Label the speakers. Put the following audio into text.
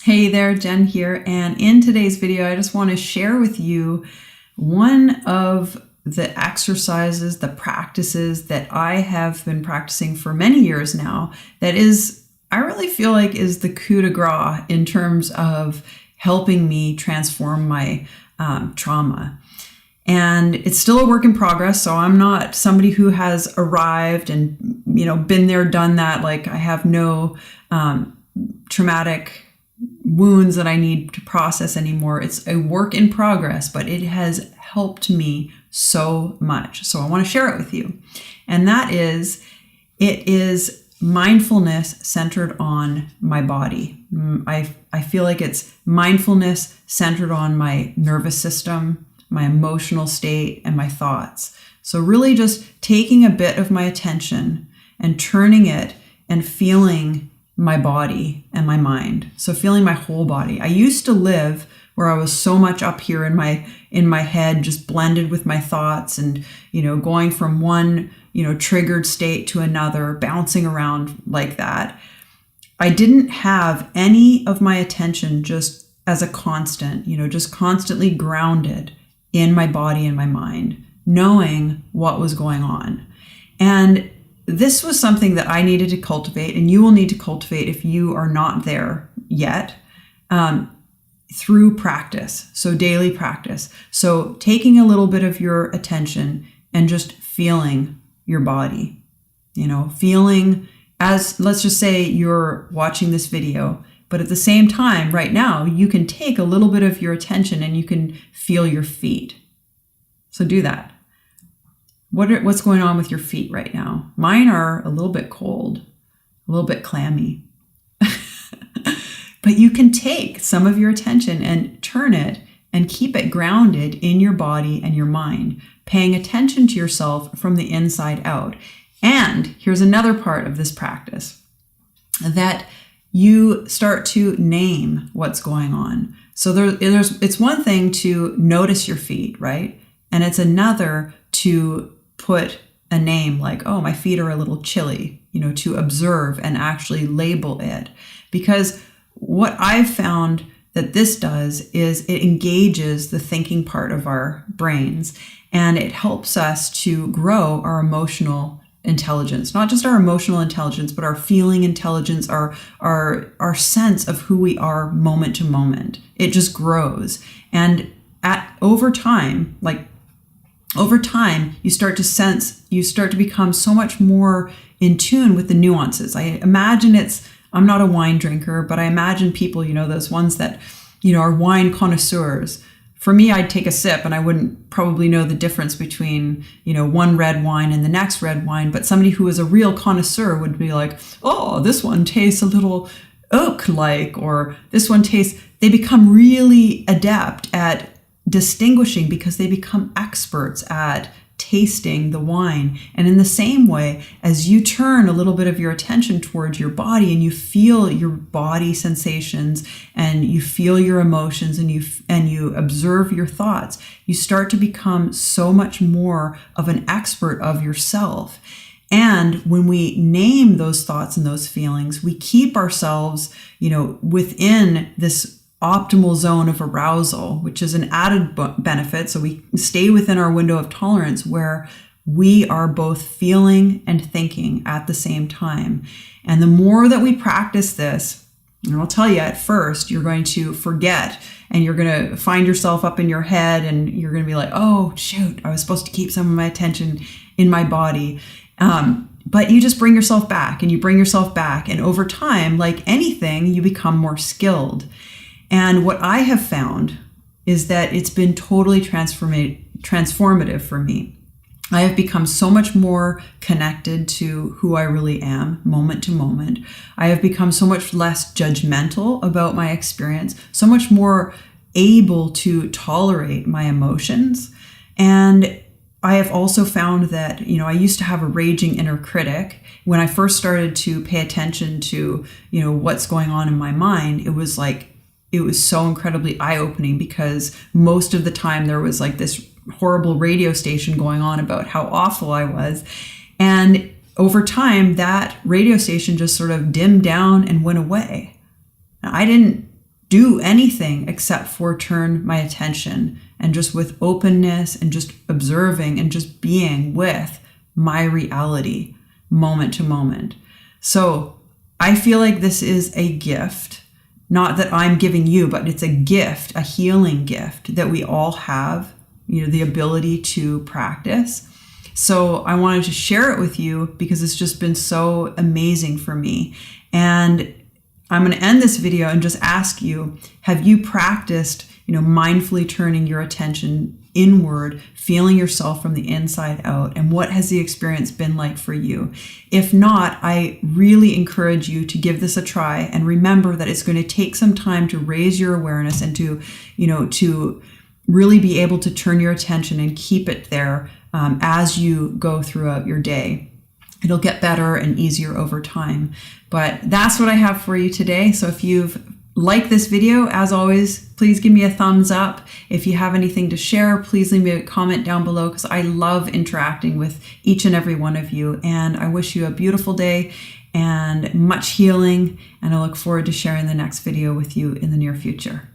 Speaker 1: Hey there, Jen here, and in today's video I just want to share with you one of the exercises, the practices that I have been practicing for many years now that I really feel like is the coup de grace in terms of helping me transform my trauma. And it's still a work in progress, so I'm not somebody who has arrived and been there, done that. Like, I have no traumatic wounds that I need to process anymore. It's a work in progress, but it has helped me so much. So I want to share it with you. And that is, it is mindfulness centered on my body. I feel like it's mindfulness centered on my nervous system, my emotional state, and my thoughts. So really just taking a bit of my attention and turning it and feeling my body and my mind. So feeling my whole body. I used to live where I was so much up here in my head, just blended with my thoughts and, going from one, triggered state to another, bouncing around like that. I didn't have any of my attention just as a constant, just constantly grounded in my body and my mind, knowing what was going on. And this was something that I needed to cultivate, and you will need to cultivate if you are not there yet, through practice. So daily practice. So taking a little bit of your attention and just feeling your body, feeling as, let's just say you're watching this video, but at the same time, right now, you can take a little bit of your attention and you can feel your feet. So do that. What's going on with your feet right now? Mine are a little bit cold, a little bit clammy. But you can take some of your attention and turn it and keep it grounded in your body and your mind, paying attention to yourself from the inside out. And here's another part of this practice, that you start to name what's going on. So it's one thing to notice your feet, right? And it's another to put a name like, oh, my feet are a little chilly, to observe and actually label it. Because what I've found that this does is it engages the thinking part of our brains, and it helps us to grow our emotional intelligence, not just our emotional intelligence, but our feeling intelligence, our sense of who we are moment to moment. It just grows. And over time, you start to become so much more in tune with the nuances. I imagine I'm not a wine drinker, but I imagine people, those ones that, are wine connoisseurs. For me, I'd take a sip and I wouldn't probably know the difference between, one red wine and the next red wine. But somebody who is a real connoisseur would be like, oh, this one tastes a little oak-like, or this one they become really adept at distinguishing because they become experts at tasting the wine. And in the same way, as you turn a little bit of your attention towards your body and you feel your body sensations and you feel your emotions and you observe your thoughts, you start to become so much more of an expert of yourself. And when we name those thoughts and those feelings, we keep ourselves, within this optimal zone of arousal, which is an added benefit. So we stay within our window of tolerance where we are both feeling and thinking at the same time. And the more that we practice this, and I'll tell you, at first, you're going to forget and you're going to find yourself up in your head and you're going to be like, oh, shoot, I was supposed to keep some of my attention in my body. But you just bring yourself back and you bring yourself back. And over time, like anything, you become more skilled. And what I have found is that it's been totally transformative for me. I have become so much more connected to who I really am, moment to moment. I have become so much less judgmental about my experience, so much more able to tolerate my emotions. And I have also found that, I used to have a raging inner critic. When I first started to pay attention to, what's going on in my mind, it was so incredibly eye-opening because most of the time there was like this horrible radio station going on about how awful I was. And over time, that radio station just sort of dimmed down and went away. Now, I didn't do anything except for turn my attention and just with openness and just observing and just being with my reality moment to moment. So I feel like this is a gift, not that I'm giving you, but it's a gift, a healing gift that we all have, the ability to practice. So I wanted to share it with you because it's just been so amazing for me. And I'm going to end this video and just ask you, have you practiced, mindfully turning your attention inward, feeling yourself from the inside out? And what has the experience been like for you? If not, I really encourage you to give this a try and remember that it's going to take some time to raise your awareness and to really be able to turn your attention and keep it there as you go throughout your day. It'll get better and easier over time. But that's what I have for you today. So if you've liked this video, as always, please give me a thumbs up. If you have anything to share, please leave me a comment down below because I love interacting with each and every one of you. And I wish you a beautiful day and much healing. And I look forward to sharing the next video with you in the near future.